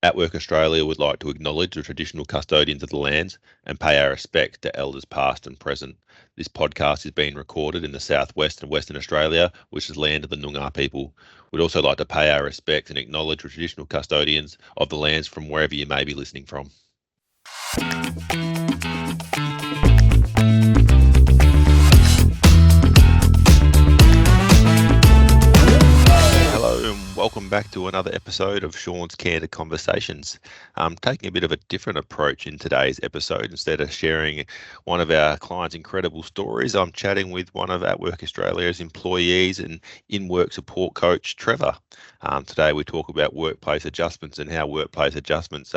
atWork Australia would like to acknowledge the traditional custodians of the lands and pay our respect to elders past and present. This podcast is being recorded in the southwest and Western Australia, which is land of the Noongar people. We'd also like to pay our respect and acknowledge the traditional custodians of the lands from wherever you may be listening from. Hello and welcome back to another episode of Shaun's Candid Conversations. I'm taking a bit of a different approach in today's episode. Instead of sharing one of our clients' incredible stories, I'm chatting with one of atWork Australia's employees and in-work support coach, Trevor. Today we talk about workplace adjustments and how workplace adjustments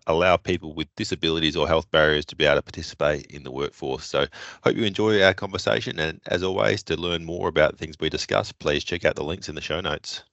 allow people with disabilities or health barriers to be able to participate in the workforce. So hope you enjoy our conversation, and as always, to learn more about things we discuss, please check out the links in the show notes.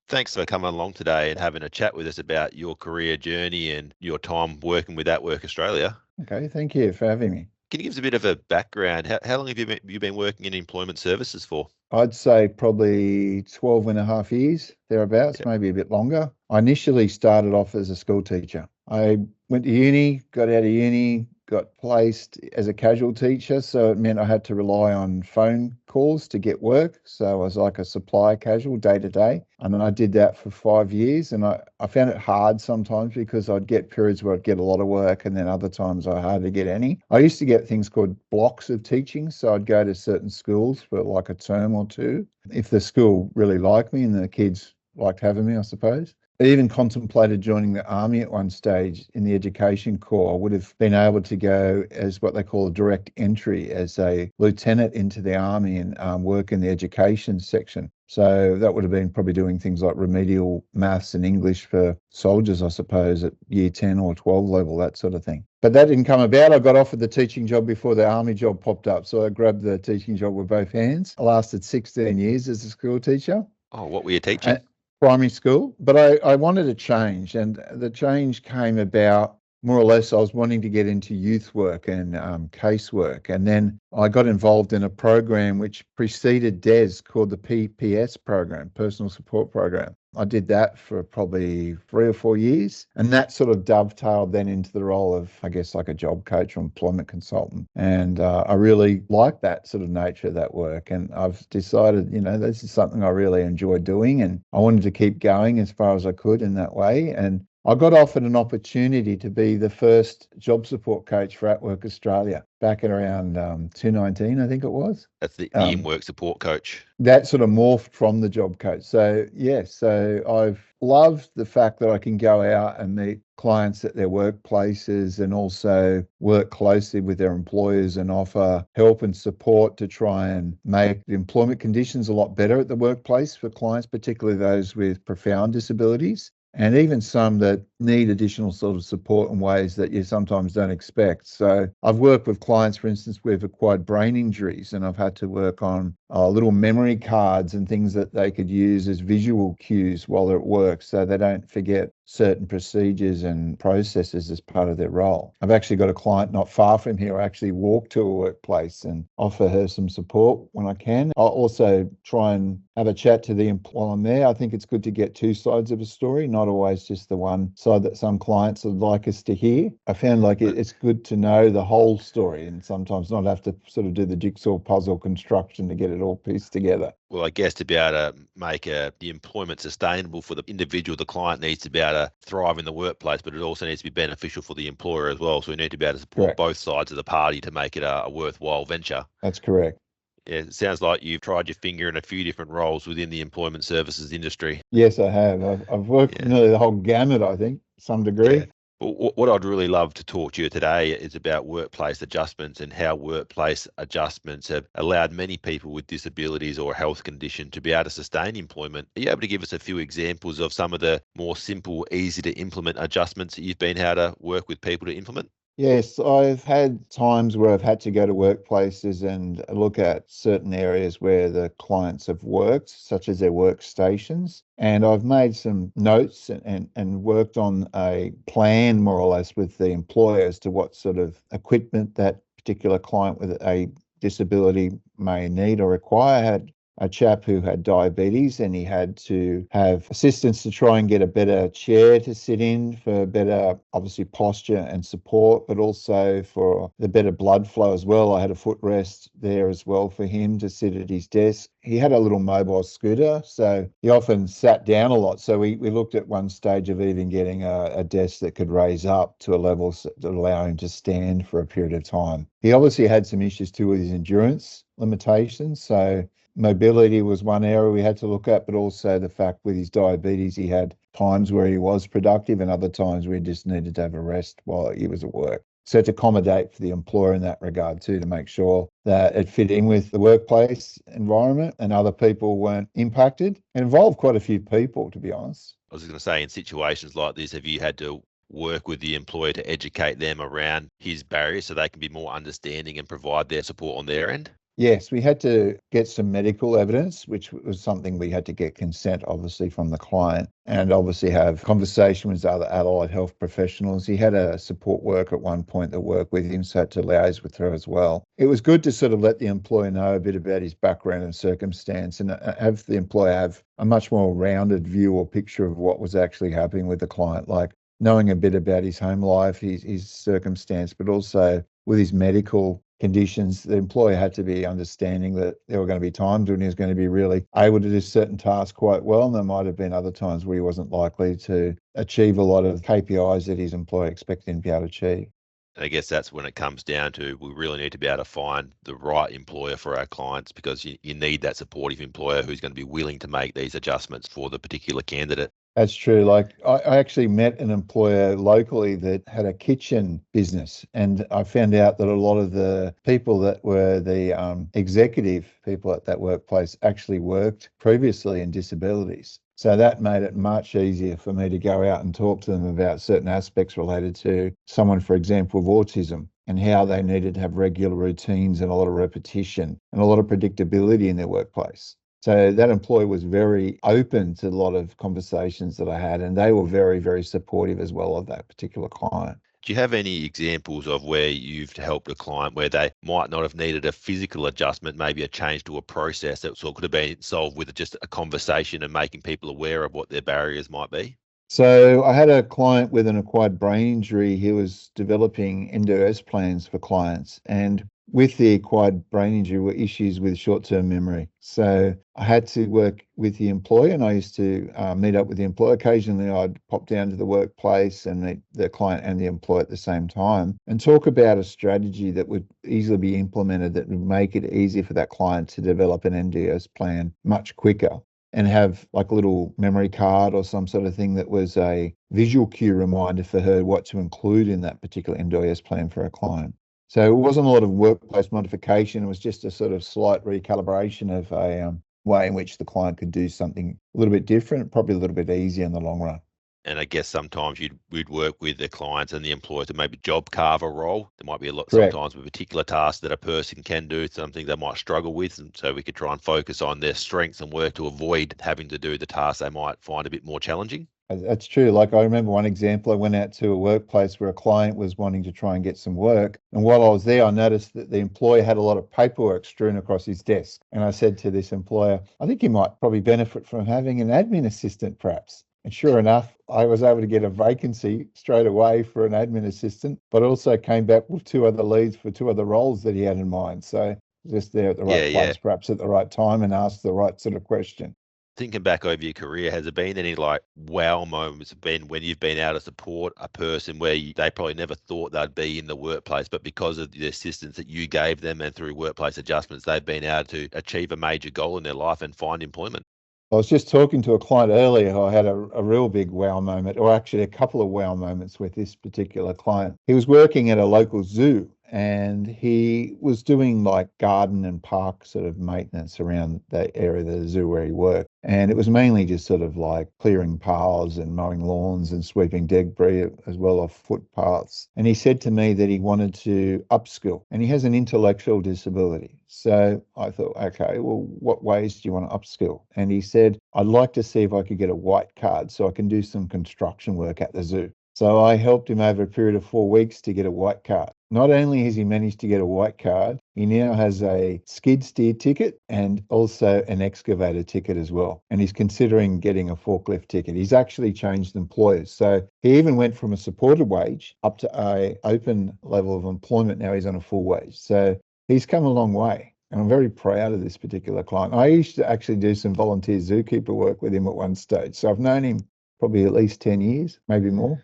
Thanks for coming along today and having a chat with us about your career journey and your time working with atWork Australia. Okay, thank you for having me. Can you give us a bit of a background? How long have you been working in employment services for? I'd say probably 12 and a half years, thereabouts, maybe a bit longer. I initially started off as a school teacher. I went to uni, got out of uni, got placed as a casual teacher, so it meant I had to rely on phone calls to get work. So I was like a supply casual day to day. And then I did that for 5 years, and I found it hard sometimes because I'd get periods where I'd get a lot of work and then other times I hardly get any. I used to get things called blocks of teaching. So I'd go to certain schools for like a term or two if the school really liked me and the kids liked having me, I suppose. I even contemplated joining the army at one stage in the education corps. I would have been able to go as what they call a direct entry as a lieutenant into the army and work in the education section. So that would have been probably doing things like remedial maths and English for soldiers, I suppose, at year 10 or 12 level, that sort of thing. But that didn't come about. I got offered the teaching job before the army job popped up. So I grabbed the teaching job with both hands. I lasted 16 years as a school teacher. Oh, what were you teaching? Primary school, but I wanted a change, and the change came about more or less. I was wanting to get into youth work and casework, and then I got involved in a program which preceded DES called the PPS program, Personal Support Program. I did that for probably 3 or 4 years, and that sort of dovetailed then into the role of, I guess, like a job coach or employment consultant. And I really like that sort of nature of that work. And I've decided, this is something I really enjoy doing, and I wanted to keep going as far as I could in that way. And I got offered an opportunity to be the first job support coach for atWork Australia back in around 2019, I think it was. That's the in-work support coach. That sort of morphed from the job coach. So, so I've loved the fact that I can go out and meet clients at their workplaces and also work closely with their employers and offer help and support to try and make the employment conditions a lot better at the workplace for clients, particularly those with profound disabilities, and even some that need additional sort of support in ways that you sometimes don't expect. So I've worked with clients, for instance, with acquired brain injuries, and I've had to work on little memory cards and things that they could use as visual cues while they're at work so they don't forget certain procedures and processes as part of their role. I've actually got a client not far from here. I actually walk to a workplace and offer her some support when I can. I'll also try and have a chat to the employee while I'm there. I think it's good to get two sides of a story, not always just the one side that some clients would like us to hear. I found like it's good to know the whole story and sometimes not have to sort of do the jigsaw puzzle construction to get it all pieced together. Well, I guess to be able to make the employment sustainable for the individual, the client needs to be able to thrive in the workplace, but it also needs to be beneficial for the employer as well. So we need to be able to support both sides of the party to make it a worthwhile venture. That's correct. Yeah, it sounds like you've tried your finger in a few different roles within the employment services industry. Yes, I have. I've worked nearly the whole gamut, I think, to some degree. Yeah. Well, what I'd really love to talk to you today is about workplace adjustments and how workplace adjustments have allowed many people with disabilities or health condition to be able to sustain employment. Are you able to give us a few examples of some of the more simple, easy to implement adjustments that you've been able to work with people to implement? Yes, I've had times where I've had to go to workplaces and look at certain areas where the clients have worked, such as their workstations. And I've made some notes and worked on a plan, more or less, with the employer as to what sort of equipment that particular client with a disability may need or require. I had a chap who had diabetes, and he had to have assistance to try and get a better chair to sit in for better, obviously, posture and support, but also for the better blood flow as well. I had a footrest there as well for him to sit at his desk. He had a little mobile scooter, so he often sat down a lot. So we looked at one stage of even getting a desk that could raise up to a level to allow him to stand for a period of time. He obviously had some issues too with his endurance limitations. So mobility was one area we had to look at, but also the fact with his diabetes, he had times where he was productive and other times where he just needed to have a rest while he was at work. So to accommodate for the employer in that regard too, to make sure that it fit in with the workplace environment and other people weren't impacted. It involved quite a few people, to be honest. I was going to say, in situations like this, have you had to work with the employer to educate them around his barriers so they can be more understanding and provide their support on their end? Yes, we had to get some medical evidence, which was something we had to get consent, obviously, from the client, and obviously have conversation with other allied health professionals. He had a support worker at one point that worked with him, so had to liaise with her as well. It was good to sort of let the employer know a bit about his background and circumstance and have the employer have a much more rounded view or picture of what was actually happening with the client, like knowing a bit about his home life, his circumstance, but also with his medical conditions. The employer had to be understanding that there were going to be times when he was going to be really able to do certain tasks quite well, and there might have been other times where he wasn't likely to achieve a lot of KPIs that his employer expected him to be able to achieve. And I guess that's when it comes down to, we really need to be able to find the right employer for our clients, because you need that supportive employer who's going to be willing to make these adjustments for the particular candidate. That's true. Like I actually met an employer locally that had a kitchen business, and I found out that a lot of the people that were the executive people at that workplace actually worked previously in disabilities. So that made it much easier for me to go out and talk to them about certain aspects related to someone, for example, with autism, and how they needed to have regular routines and a lot of repetition and a lot of predictability in their workplace. So that employee was very open to a lot of conversations that I had, and they were very, very supportive as well of that particular client. Do you have any examples of where you've helped a client where they might not have needed a physical adjustment, maybe a change to a process that could have been solved with just a conversation and making people aware of what their barriers might be? So I had a client with an acquired brain injury. He was developing NDOS plans for clients, and with the acquired brain injury were issues with short-term memory. So I had to work with the employer, and I used to meet up with the employer. Occasionally I'd pop down to the workplace and meet the client and the employer at the same time and talk about a strategy that would easily be implemented that would make it easier for that client to develop an NDOS plan much quicker, and have like a little memory card or some sort of thing that was a visual cue reminder for her what to include in that particular NDOS plan for a client. So it wasn't a lot of workplace modification. It was just a sort of slight recalibration of a way in which the client could do something a little bit different, probably a little bit easier in the long run. And I guess sometimes we'd work with the clients and the employer to maybe job carve a role. There might be a lot Correct. sometimes with particular tasks that a person can do, something they might struggle with. And so we could try and focus on their strengths and work to avoid having to do the tasks they might find a bit more challenging. That's true. Like I remember one example, I went out to a workplace where a client was wanting to try and get some work. And while I was there, I noticed that the employer had a lot of paperwork strewn across his desk. And I said to this employer, I think you might probably benefit from having an admin assistant, perhaps. And sure enough, I was able to get a vacancy straight away for an admin assistant, but also came back with two other leads for two other roles that he had in mind. So just there at the right Yeah. place, perhaps at the right time, and asked the right sort of question. Thinking back over your career, has there been any like wow moments been when you've been able to support a person where they probably never thought they'd be in the workplace, but because of the assistance that you gave them and through workplace adjustments, they've been able to achieve a major goal in their life and find employment? I was just talking to a client earlier who I had a real big wow moment, or actually a couple of wow moments with this particular client. He was working at a local zoo, and he was doing like garden and park sort of maintenance around the area of the zoo where he worked. And it was mainly just sort of like clearing paths and mowing lawns and sweeping debris as well as footpaths. And he said to me that he wanted to upskill, and he has an intellectual disability. So I thought, okay, well, what ways do you want to upskill? And he said, I'd like to see if I could get a white card so I can do some construction work at the zoo. So I helped him over a period of 4 weeks to get a white card. Not only has he managed to get a white card, he now has a skid steer ticket and also an excavator ticket as well. And he's considering getting a forklift ticket. He's actually changed employers. So he even went from a supported wage up to a open level of employment. Now he's on a full wage. So he's come a long way. And I'm very proud of this particular client. I used to actually do some volunteer zookeeper work with him at one stage. So I've known him probably at least 10 years, maybe more.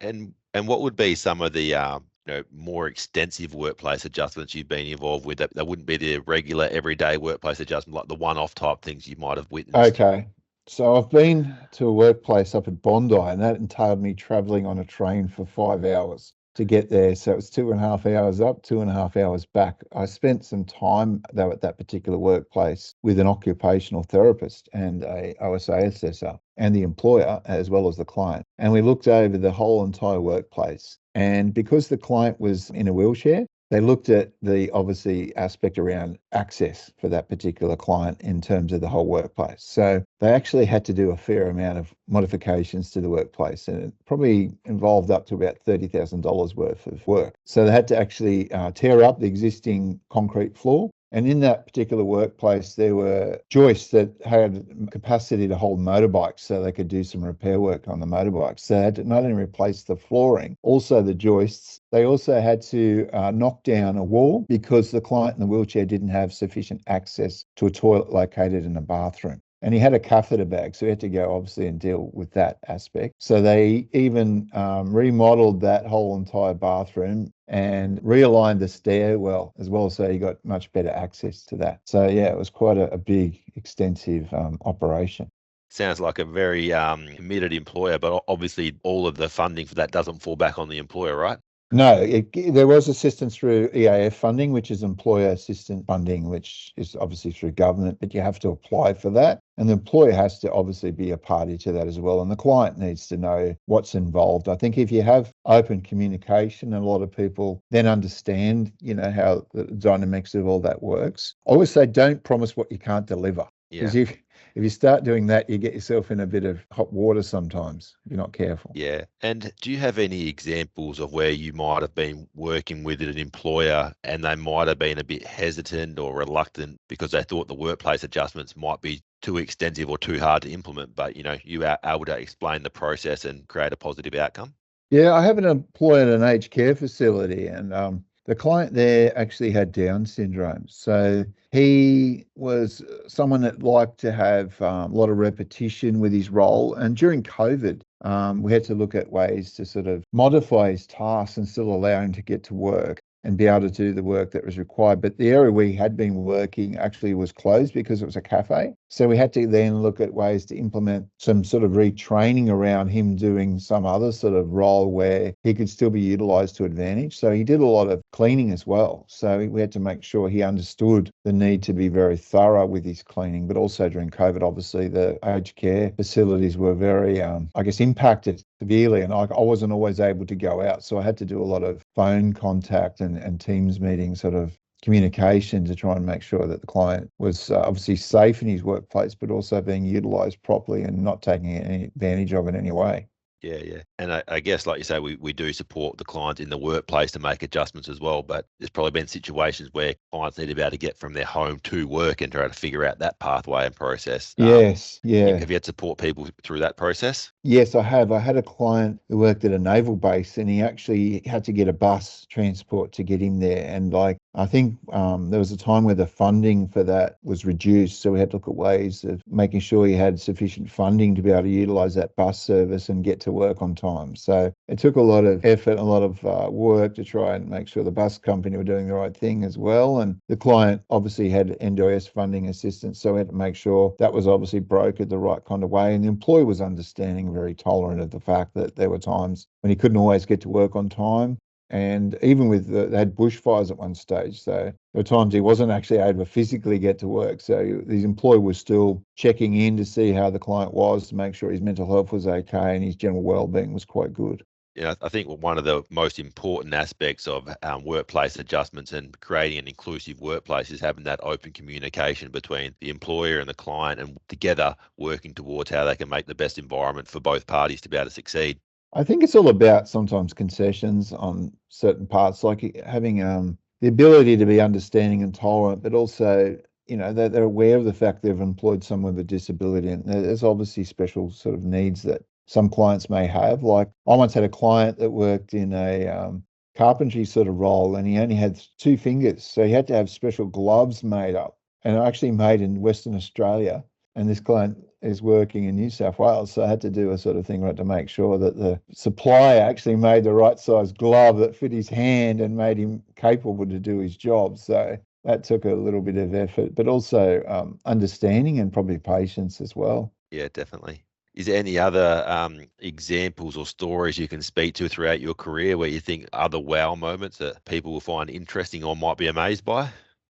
And what would be some of the more extensive workplace adjustments you've been involved with that wouldn't be the regular everyday workplace adjustment, like the one-off type things you might have witnessed? Okay. So I've been to a workplace up at Bondi, and that entailed me traveling on a train for 5 hours to get there. So it was 2.5 hours up, 2.5 hours back. I spent some time, though, at that particular workplace with an occupational therapist and a OSA assessor and the employer as well as the client. And we looked over the whole entire workplace. And because the client was in a wheelchair, they looked at the obviously aspect around access for that particular client in terms of the whole workplace. So they actually had to do a fair amount of modifications to the workplace, and it probably involved up to about $30,000 worth of work. So they had to actually tear up the existing concrete floor. And in that particular workplace, there were joists that had capacity to hold motorbikes, so they could do some repair work on the motorbikes. So they had to not only replace the flooring, also the joists. They also had to knock down a wall because the client in the wheelchair didn't have sufficient access to a toilet located in a bathroom. And he had a catheter bag, so he had to go obviously and deal with that aspect. So they even remodeled that whole entire bathroom and realigned the stairwell as well, so he got much better access to that. So yeah, it was quite a big, extensive operation. Sounds like a very committed employer, but obviously all of the funding for that doesn't fall back on the employer, right? No, there was assistance through EAF funding, which is employer assistance funding, which is obviously through government, but you have to apply for that. And the employer has to obviously be a party to that as well. And the client needs to know what's involved. I think if you have open communication, and a lot of people then understand, how the dynamics of all that works. I always say, don't promise what you can't deliver. Yeah. Because if you start doing that, you get yourself in a bit of hot water sometimes if you're not careful. Yeah. And do you have any examples of where you might have been working with an employer and they might have been a bit hesitant or reluctant because they thought the workplace adjustments might be too extensive or too hard to implement, but you are able to explain the process and create a positive outcome? Yeah, I have an employee at an aged care facility, and the client there actually had Down syndrome. So he was someone that liked to have a lot of repetition with his role. And during COVID, we had to look at ways to sort of modify his tasks and still allow him to get to work and be able to do the work that was required. But the area we had been working actually was closed because it was a cafe. So we had to then look at ways to implement some sort of retraining around him doing some other sort of role where he could still be utilised to advantage. So he did a lot of cleaning as well. So we had to make sure he understood the need to be very thorough with his cleaning. But also during COVID, obviously, the aged care facilities were very, impacted severely, and I wasn't always able to go out. So I had to do a lot of phone contact and Teams meeting sort of communication to try and make sure that the client was obviously safe in his workplace, but also being utilised properly and not taking any advantage of it in any way. Yeah, yeah. And I guess, like you say, we do support the clients in the workplace to make adjustments as well. But there's probably been situations where clients need to be able to get from their home to work and try to figure out that pathway and process. Yes, yeah. Have you had to support people through that process? Yes, I have. I had a client who worked at a naval base, and he actually had to get a bus transport to get him there. And I think there was a time where the funding for that was reduced. So we had to look at ways of making sure he had sufficient funding to be able to utilise that bus service and get to work on time. So it took a lot of effort, a lot of work to try and make sure the bus company were doing the right thing as well. And the client obviously had NDIS funding assistance. So we had to make sure that was obviously brokered the right kind of way. And the employee was understanding, very tolerant of the fact that there were times when he couldn't always get to work on time. And even with they had bushfires at one stage, so there were times he wasn't actually able to physically get to work. So his employer was still checking in to see how the client was, to make sure his mental health was okay and his general well-being was quite good. Yeah, I think one of the most important aspects of workplace adjustments and creating an inclusive workplace is having that open communication between the employer and the client, and together working towards how they can make the best environment for both parties to be able to succeed. I think it's all about sometimes concessions on certain parts, like having the ability to be understanding and tolerant, but also, they're aware of the fact they've employed someone with a disability. And there's obviously special sort of needs that some clients may have. Like I once had a client that worked in a carpentry sort of role, and he only had 2 fingers. So he had to have special gloves made up and actually made in Western Australia. And this client is working in New South Wales, so I had to do a sort of thing right to make sure that the supplier actually made the right size glove that fit his hand and made him capable to do his job. So that took a little bit of effort, but also understanding and probably patience as well. Yeah, definitely. Is there any other examples or stories you can speak to throughout your career where you think other wow moments that people will find interesting or might be amazed by?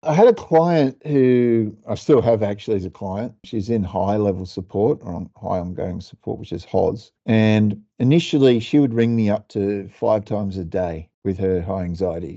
I had a client who I still have actually as a client. She's in high level support or on high ongoing support, which is HOS. And initially she would ring me up to 5 times a day with her high anxiety.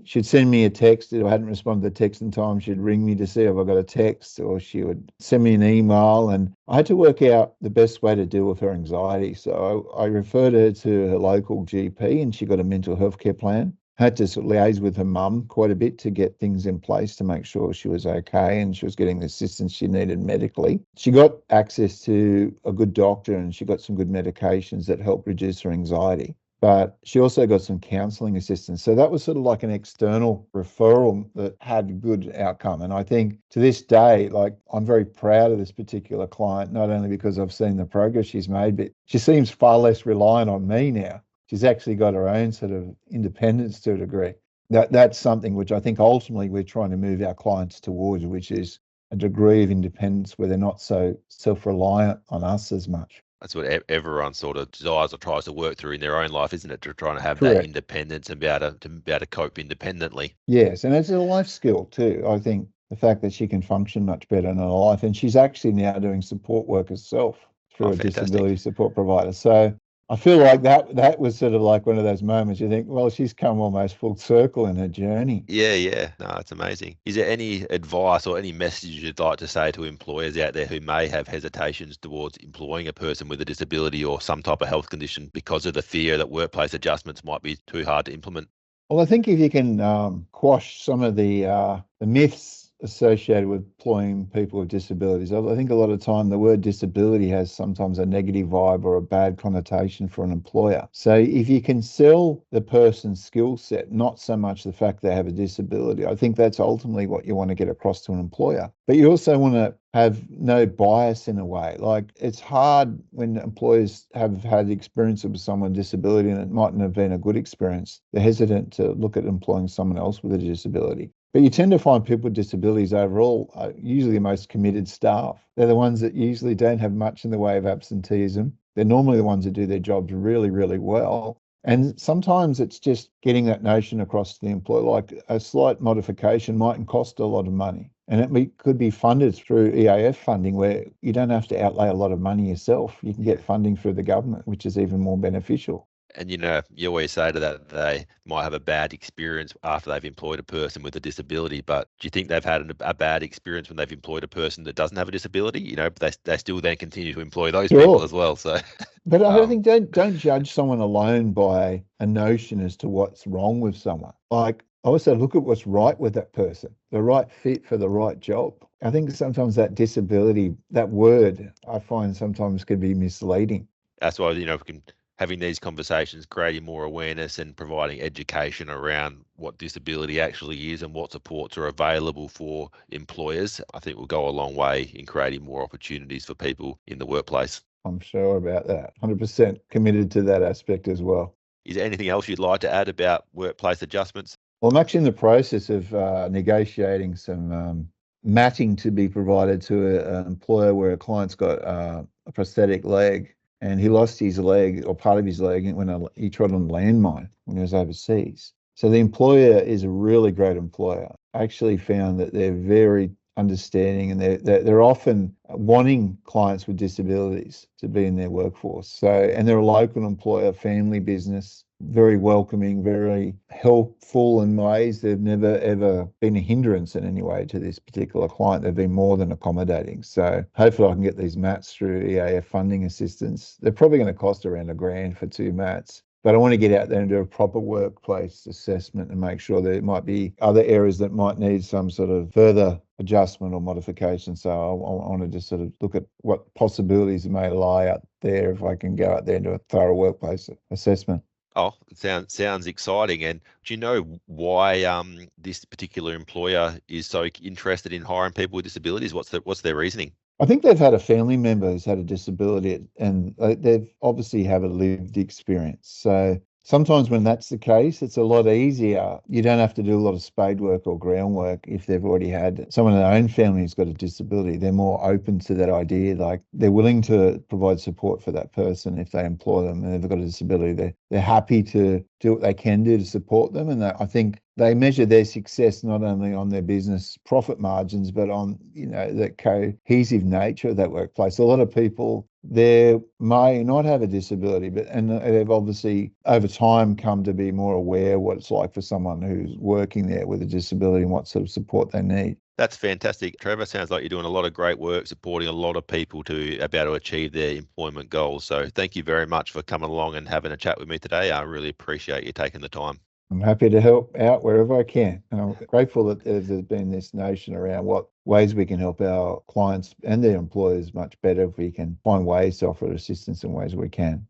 She'd send me a text. If I hadn't responded to the text in time, she'd ring me to see if I got a text, or she would send me an email. And I had to work out the best way to deal with her anxiety. So I referred her to her local GP, and she got a mental health care plan. Had to sort of liaise with her mum quite a bit to get things in place to make sure she was okay and she was getting the assistance she needed medically. She got access to a good doctor and she got some good medications that helped reduce her anxiety. But she also got some counselling assistance. So that was sort of like an external referral that had good outcome. And I think to this day, like I'm very proud of this particular client, not only because I've seen the progress she's made, but she seems far less reliant on me now. She's actually got her own sort of independence to a degree. That's something which I think ultimately we're trying to move our clients towards, which is a degree of independence where they're not so self-reliant on us as much. That's what everyone sort of desires or tries to work through in their own life, isn't it? To trying to have that Correct. independence and be able to cope independently. Yes, and it's a life skill too. I think the fact that she can function much better in her life, and she's actually now doing support work herself through Oh, a fantastic. disability support provider. So I feel like that was sort of like one of those moments you think, well, she's come almost full circle in her journey. Yeah, yeah. No, it's amazing. Is there any advice or any message you'd like to say to employers out there who may have hesitations towards employing a person with a disability or some type of health condition because of the fear that workplace adjustments might be too hard to implement? Well, I think if you can quash some of the myths associated with employing people with disabilities, I think a lot of time the word disability has sometimes a negative vibe or a bad connotation for an employer. So if you can sell the person's skill set, not so much the fact they have a disability, I think that's ultimately what you want to get across to an employer. But you also want to have no bias in a way. Like it's hard when employers have had experience with someone with disability and it mightn't have been a good experience. They're hesitant to look at employing someone else with a disability. But you tend to find people with disabilities overall are usually the most committed staff. They're the ones that usually don't have much in the way of absenteeism. They're normally the ones that do their jobs really, really well. And sometimes it's just getting that notion across to the employer, like a slight modification mightn't cost a lot of money. And could be funded through EAF funding where you don't have to outlay a lot of money yourself. You can get funding through the government, which is even more beneficial. And you always say to that they might have a bad experience after they've employed a person with a disability, but do you think they've had a bad experience when they've employed a person that doesn't have a disability? But they still then continue to employ those people Sure. as well. So, But I um, think don't judge someone alone by a notion as to what's wrong with someone. Like I always say, look at what's right with that person, the right fit for the right job. I think sometimes that disability, that word, I find sometimes can be misleading. that's why, we can having these conversations, creating more awareness and providing education around what disability actually is and what supports are available for employers, I think will go a long way in creating more opportunities for people in the workplace. I'm sure about that. 100% committed to that aspect as well. Is there anything else you'd like to add about workplace adjustments? Well, I'm actually in the process of negotiating some matting to be provided to an employer where a client's got a prosthetic leg and he lost his leg or part of his leg when he trod on a landmine when he was overseas. So the employer is a really great employer. I actually found that they're very understanding and they're often wanting clients with disabilities to be in their workforce. So, and they're a local employer, family business. very welcoming, very helpful in ways. They've never, ever been a hindrance in any way to this particular client. They've been more than accommodating. So hopefully I can get these mats through EAF funding assistance. They're probably going to cost around $1,000 for 2 mats. But I want to get out there and do a proper workplace assessment and make sure there might be other areas that might need some sort of further adjustment or modification. So I want to just sort of look at what possibilities may lie out there if I can go out there and do a thorough workplace assessment. Oh, it sounds exciting. And do you know why this particular employer is so interested in hiring people with disabilities? What's their reasoning? I think they've had a family member who's had a disability and they've obviously have a lived experience. So sometimes when that's the case, it's a lot easier. You don't have to do a lot of spade work or groundwork if they've already had someone in their own family who's got a disability. They're more open to that idea. Like they're willing to provide support for that person if they employ them and they've got a disability. They're happy to do what they can do to support them. And I think they measure their success not only on their business profit margins, but on, the cohesive nature of that workplace. A lot of people there may not have a disability, and they've obviously over time come to be more aware what it's like for someone who's working there with a disability and what sort of support they need. That's fantastic, Trevor. Sounds like you're doing a lot of great work supporting a lot of people to about to achieve their employment goals. So thank you very much for coming along and having a chat with me today. I really appreciate you taking the time. I'm happy to help out wherever I can. And I'm grateful that there's been this notion around what ways we can help our clients and their employers much better if we can find ways to offer assistance in ways we can.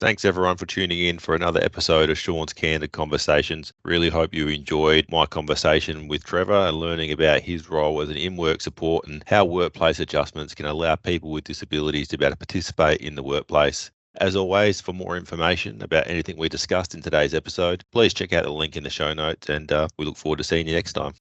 Thanks everyone for tuning in for another episode of Shaun's Candid Conversations. Really hope you enjoyed my conversation with Trevor and learning about his role as an in-work support and how workplace adjustments can allow people with disabilities to be able to participate in the workplace. As always, for more information about anything we discussed in today's episode, please check out the link in the show notes, and we look forward to seeing you next time.